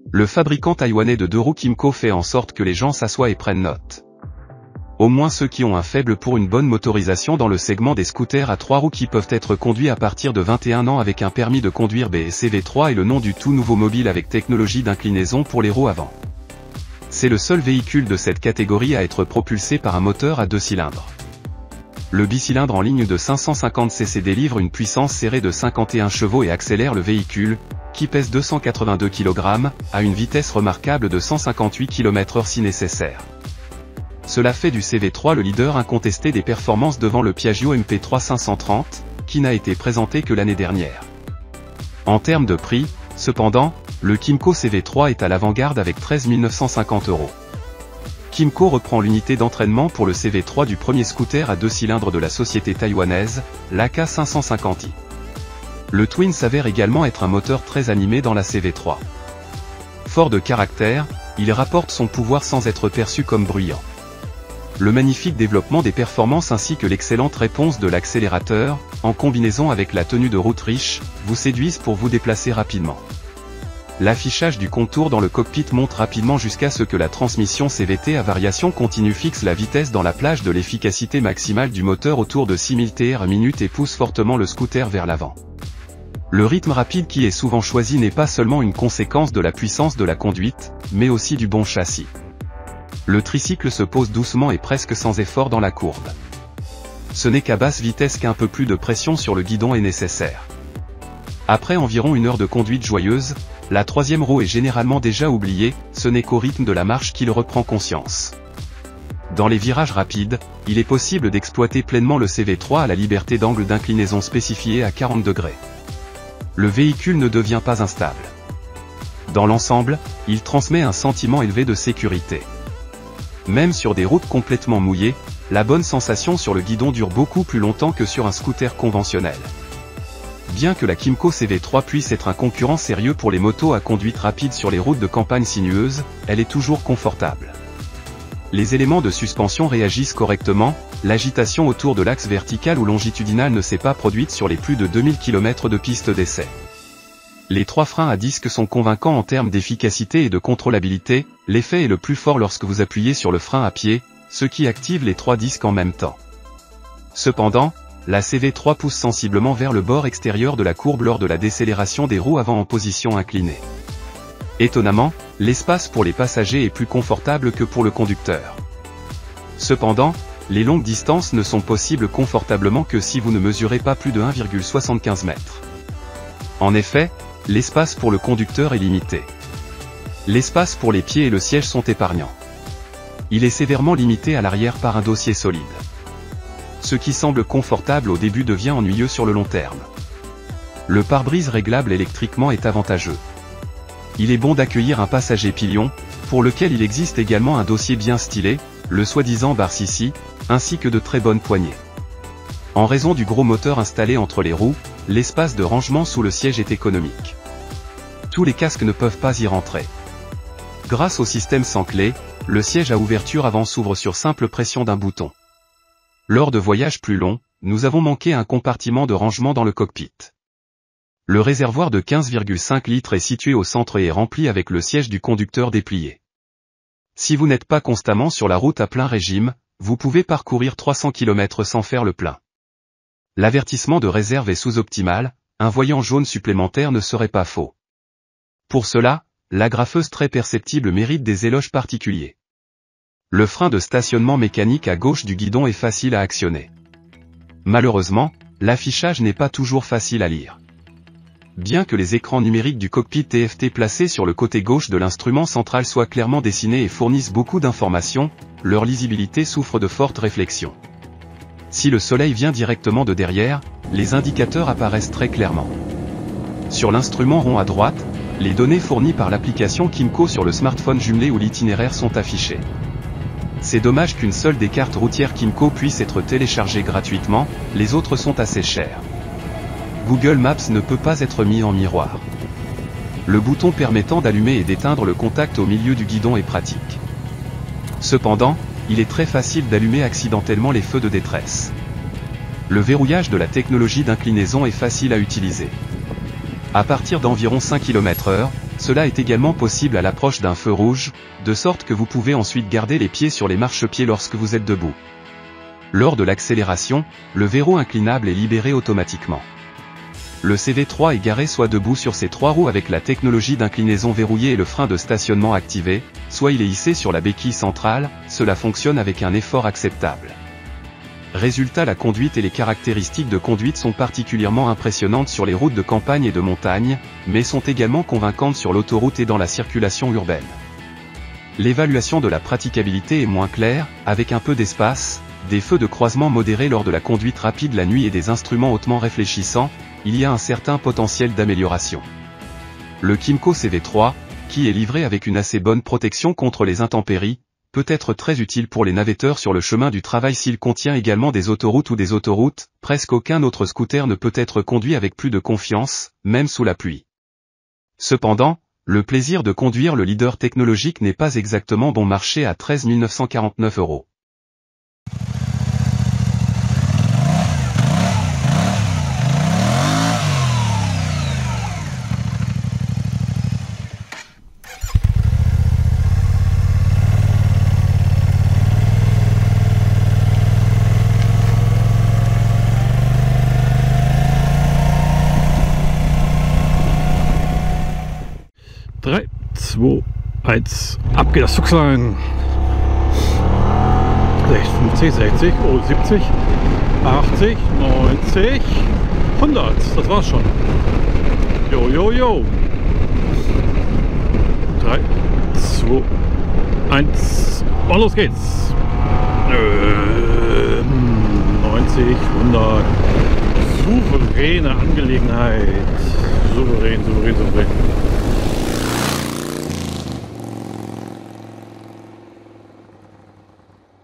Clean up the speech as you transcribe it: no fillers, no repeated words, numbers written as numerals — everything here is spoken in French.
Le fabricant taïwanais de deux roues Kymco fait en sorte que les gens s'assoient et prennent note. Au moins ceux qui ont un faible pour une bonne motorisation dans le segment des scooters à 3 roues qui peuvent être conduits à partir de 21 ans avec un permis de conduire BSCV3 et le nom du tout nouveau mobile avec technologie d'inclinaison pour les roues avant. C'est le seul véhicule de cette catégorie à être propulsé par un moteur à 2 cylindres. Le bicylindre en ligne de 550 cc délivre une puissance serrée de 51 chevaux et accélère le véhicule, qui pèse 282 kg, à une vitesse remarquable de 158 km/h si nécessaire. Cela fait du CV3 le leader incontesté des performances devant le Piaggio MP3 530, qui n'a été présenté que l'année dernière. En termes de prix, cependant, le Kymco CV3 est à l'avant-garde avec 13 950 €. Kymco reprend l'unité d'entraînement pour le CV3 du premier scooter à 2 cylindres de la société taïwanaise, l'AK550i. Le Twin s'avère également être un moteur très animé dans la CV3. Fort de caractère, il rapporte son pouvoir sans être perçu comme bruyant. Le magnifique développement des performances ainsi que l'excellente réponse de l'accélérateur, en combinaison avec la tenue de route riche, vous séduisent pour vous déplacer rapidement. L'affichage du contour dans le cockpit monte rapidement jusqu'à ce que la transmission CVT à variation continue fixe la vitesse dans la plage de l'efficacité maximale du moteur autour de 6000 TR/min et pousse fortement le scooter vers l'avant. Le rythme rapide qui est souvent choisi n'est pas seulement une conséquence de la puissance de la conduite, mais aussi du bon châssis. Le tricycle se pose doucement et presque sans effort dans la courbe. Ce n'est qu'à basse vitesse qu'un peu plus de pression sur le guidon est nécessaire. Après environ une heure de conduite joyeuse, la troisième roue est généralement déjà oubliée, ce n'est qu'au rythme de la marche qu'il reprend conscience. Dans les virages rapides, il est possible d'exploiter pleinement le CV3 à la liberté d'angle d'inclinaison spécifiée à 40 degrés. Le véhicule ne devient pas instable. Dans l'ensemble, il transmet un sentiment élevé de sécurité. Même sur des routes complètement mouillées, la bonne sensation sur le guidon dure beaucoup plus longtemps que sur un scooter conventionnel. Bien que la Kymco CV3 puisse être un concurrent sérieux pour les motos à conduite rapide sur les routes de campagne sinueuses, elle est toujours confortable. Les éléments de suspension réagissent correctement, l'agitation autour de l'axe vertical ou longitudinal ne s'est pas produite sur les plus de 2000 km de piste d'essai. Les 3 freins à disque sont convaincants en termes d'efficacité et de contrôlabilité, l'effet est le plus fort lorsque vous appuyez sur le frein à pied, ce qui active les 3 disques en même temps. Cependant, la CV3 pousse sensiblement vers le bord extérieur de la courbe lors de la décélération des roues avant en position inclinée. Étonnamment, l'espace pour les passagers est plus confortable que pour le conducteur. Cependant, les longues distances ne sont possibles confortablement que si vous ne mesurez pas plus de 1,75 m. En effet, l'espace pour le conducteur est limité. L'espace pour les pieds et le siège sont épargnants. Il est sévèrement limité à l'arrière par un dossier solide. Ce qui semble confortable au début devient ennuyeux sur le long terme. Le pare-brise réglable électriquement est avantageux. Il est bon d'accueillir un passager pilion, pour lequel il existe également un dossier bien stylé, le soi-disant bar Sissi, ainsi que de très bonnes poignées. En raison du gros moteur installé entre les roues, l'espace de rangement sous le siège est économique. Tous les casques ne peuvent pas y rentrer. Grâce au système sans clé, le siège à ouverture avant s'ouvre sur simple pression d'un bouton. Lors de voyages plus longs, nous avons manqué un compartiment de rangement dans le cockpit. Le réservoir de 15,5 litres est situé au centre et est rempli avec le siège du conducteur déplié. Si vous n'êtes pas constamment sur la route à plein régime, vous pouvez parcourir 300 km sans faire le plein. L'avertissement de réserve est sous-optimal, un voyant jaune supplémentaire ne serait pas faux. Pour cela, l'agrafeuse très perceptible mérite des éloges particuliers. Le frein de stationnement mécanique à gauche du guidon est facile à actionner. Malheureusement, l'affichage n'est pas toujours facile à lire. Bien que les écrans numériques du cockpit TFT placés sur le côté gauche de l'instrument central soient clairement dessinés et fournissent beaucoup d'informations, leur lisibilité souffre de fortes réflexions. Si le soleil vient directement de derrière, les indicateurs apparaissent très clairement. Sur l'instrument rond à droite, les données fournies par l'application Kymco sur le smartphone jumelé ou l'itinéraire sont affichées. C'est dommage qu'une seule des cartes routières Kymco puisse être téléchargée gratuitement, les autres sont assez chères. Google Maps ne peut pas être mis en miroir. Le bouton permettant d'allumer et d'éteindre le contact au milieu du guidon est pratique. Cependant, il est très facile d'allumer accidentellement les feux de détresse. Le verrouillage de la technologie d'inclinaison est facile à utiliser. À partir d'environ 5 km/h, cela est également possible à l'approche d'un feu rouge, de sorte que vous pouvez ensuite garder les pieds sur les marchepieds lorsque vous êtes debout. Lors de l'accélération, le verrou inclinable est libéré automatiquement. Le CV3 est garé soit debout sur ses 3 roues avec la technologie d'inclinaison verrouillée et le frein de stationnement activé, soit il est hissé sur la béquille centrale, cela fonctionne avec un effort acceptable. Résultat, la conduite et les caractéristiques de conduite sont particulièrement impressionnantes sur les routes de campagne et de montagne, mais sont également convaincantes sur l'autoroute et dans la circulation urbaine. L'évaluation de la praticabilité est moins claire, avec un peu d'espace, des feux de croisement modérés lors de la conduite rapide la nuit et des instruments hautement réfléchissants, il y a un certain potentiel d'amélioration. Le Kymco CV3, qui est livré avec une assez bonne protection contre les intempéries, peut être très utile pour les navetteurs sur le chemin du travail s'il contient également des autoroutes ou des autoroutes, presque aucun autre scooter ne peut être conduit avec plus de confiance, même sous la pluie. Cependant, le plaisir de conduire le leader technologique n'est pas exactement bon marché à 13 949 €. Drei, 2, 1, ab geht das Fuchslein. 50, 60, oh 70, 80, 90, 100, das war's schon. Jo, jo, jo. 3, 2, 1 und los geht's. 90, 100. Souveräne Angelegenheit. Souverän, souverän, souverän.